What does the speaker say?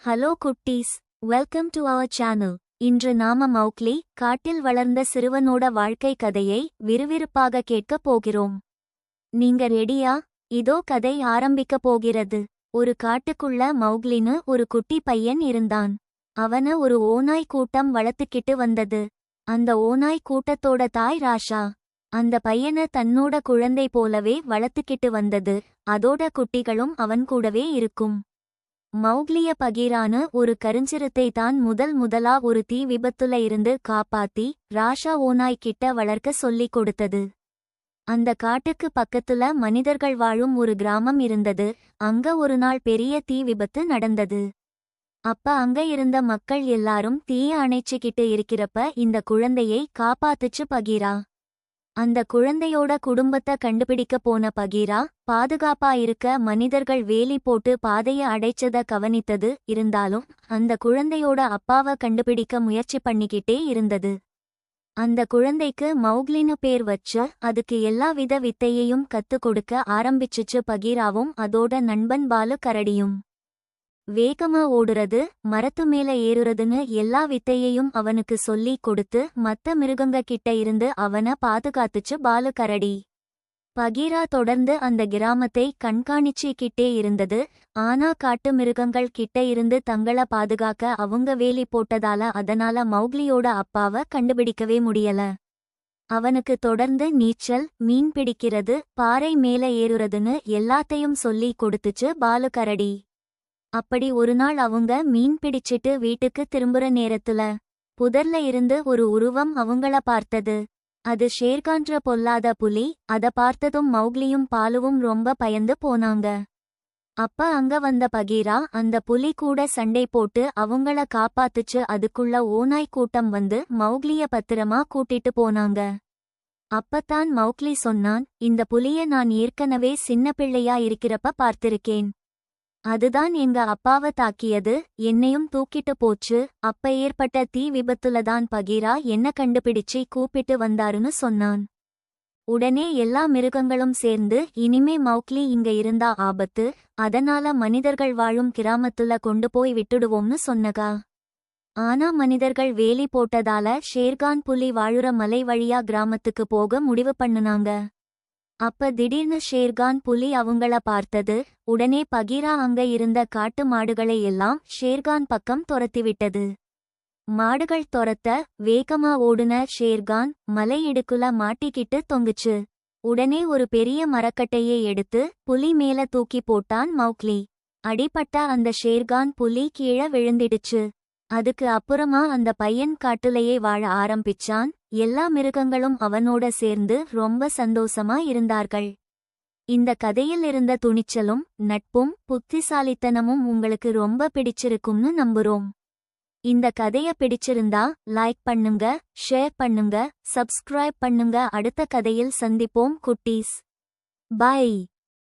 Hello குட்டீஸ், welcome to our channel. இன்று நாம மௌக்லி காட்டில் வளர்ந்த சிறுவனோட வாழ்க்கை கதையை விறுவிறுப்பாக கேட்கப் போகிறோம். நீங்க ரெடியா? இதோ கதை ஆரம்பிக்க போகிறது. ஒரு காட்டுக்குள்ள மௌக்லின்னு ஒரு குட்டி பையன் இருந்தான். அவன ஒரு ஓநாய் கூட்டம் வளர்த்துக்கிட்டு வந்தது. அந்த ஓநாய் கூட்டத்தோட தாய் ராஷா அந்த பையனை தன்னோட குழந்தை போலவே வளர்த்துக்கிட்டு வந்தது. அதோட குட்டிகளும் அவன் கூடவே இருக்கும். மௌக்லிய பகீரான்னு ஒரு கருஞ்சிறுத்தை தான் முதலா ஒரு தீ விபத்துல இருந்து காப்பாத்தி ராஷா ஓநாய் கிட்ட வளர்க்க சொல்லிக் கொடுத்தது. அந்த காட்டுக்கு பக்கத்துல மனிதர்கள் வாழும் ஒரு கிராமம் இருந்தது. அங்க ஒரு நாள் பெரிய தீ விபத்து நடந்தது. அப்ப அங்க இருந்த மக்கள் எல்லாரும் தீய அணைச்சிக்கிட்டு இருக்கிறப்ப இந்த குழந்தையை காப்பாத்துச்சு பகீரா. அந்த குழந்தையோட குடும்பத்தை கண்டுபிடிக்க போன பகீரா பாதுகாப்பா இருக்க மனிதர்கள் வேலி போட்டு பாதைய அடைச்சத கவனித்தது. இருந்தாலும் அந்த குழந்தையோட அப்பாவை கண்டுபிடிக்க முயற்சி பண்ணிக்கிட்டே இருந்தது. அந்த குழந்தைக்கு மௌக்லின்னு பேர் வச்ச அதுக்கு எல்லாவித வித்தையையும் கத்து கொடுக்க ஆரம்பிச்சுச்சு பகீராவும் அதோட நண்பன் பாலு கரடியும். வேகமா ஓடுறது, மரத்து மேல ஏறுறதுன்னு எல்லா வித்தையையும் அவனுக்கு சொல்லி கொடுத்து மத்த மிருகங்க கிட்ட இருந்து அவனை பாதுகாத்துச்சு பாலு கரடி. பகீரா தொடர்ந்து அந்த கிராமத்தை கண்காணிச்சுக்கிட்டே இருந்தது. ஆனா காட்டு மிருகங்கள் கிட்ட இருந்து தங்கள பாதுகாக்க அவங்க வேலி போட்டதால அதனால மௌக்லியோட அப்பாவை கண்டுபிடிக்கவே முடியல. அவனுக்கு தொடர்ந்து நீச்சல், மீன் பிடிக்கிறது, பாறை மேல ஏறுறதுன்னு எல்லாத்தையும் சொல்லி கொடுத்துச்சு பாலு கரடி. அப்படி ஒரு நாள் அவங்க மீன் பிடிச்சிட்டு வீட்டுக்கு திரும்புற நேரத்துல புதர்ல இருந்து ஒரு உருவம் அவங்கள பார்த்தது. அது ஷேர்கான்ற பொல்லாத புலி. அத பார்த்ததும் மௌக்லியும் பாலுவும் ரொம்ப பயந்து போனாங்க. அப்ப அங்க வந்த பகீரா அந்த புலி கூட சண்டை போட்டு அவங்கள காப்பாத்துச்சு. அதுக்குள்ள ஓநாய் கூட்டம் வந்து மௌக்லிய பத்திரமா கூட்டிட்டு போனாங்க. அப்பத்தான் மௌக்லி சொன்னான், இந்த புலிய நான் ஏற்கனவே சின்ன பிள்ளையா இருக்கிறப்ப பார்த்திருக்கேன். அதுதான் எங்க அப்பாவை தாக்கியது, என்னையும் தூக்கிட்டு போச்சு. அப்ப ஏற்பட்ட தீ விபத்துலதான் பகீரா என்ன கண்டுபிடிச்சி கூப்பிட்டு வந்தாருன்னு சொன்னான். உடனே எல்லா மிருகங்களும் சேர்ந்து இனிமே மௌக்லி இங்க இருந்தா ஆபத்து, அதனால மனிதர்கள் வாழும் கிராமத்துல கொண்டு போய் விட்டுடுவோம்னு சொன்னகா. ஆனா மனிதர்கள் வேலி போட்டதால ஷேர்கான் புலி வாழுற மலை வழியா கிராமத்துக்கு போக முடிவு பண்ணுனாங்க. அப்ப திடீர்னு ஷேர்கான் புலி அவங்கள பார்த்தது. உடனே பகீரா அங்க இருந்த காட்டு மாடுகளை எல்லாம் ஷேர்கான் பக்கம் துரத்திவிட்டது. மாடுகள் துரத்த வேகமா ஓடுன ஷேர்கான் மலை இடுக்குல மாட்டிக்கிட்டு தொங்குச்சு. உடனே ஒரு பெரிய மரக்கட்டையை எடுத்து புலி மேல தூக்கி போட்டான் மௌக்லி. அடிபட்ட அந்த ஷேர்கான் புலி கீழே விழுந்திடுச்சு. அதுக்கு அப்புறமா அந்த பையன் காட்டுலையே வாழ ஆரம்பிச்சான். எல்லா மிருகங்களும் அவனோட சேர்ந்து ரொம்ப சந்தோஷமா இருந்தார்கள். இந்த கதையில் இருந்த துணிச்சலும் நட்பும் புத்திசாலித்தனமும் உங்களுக்கு ரொம்ப பிடிச்சிருக்கும்னு நம்புறோம். இந்த கதைய பிடிச்சிருந்தா லைக் பண்ணுங்க, ஷேர் பண்ணுங்க, சப்ஸ்கிரைப் பண்ணுங்க. அடுத்த கதையில் சந்திப்போம் குட்டீஸ். பை.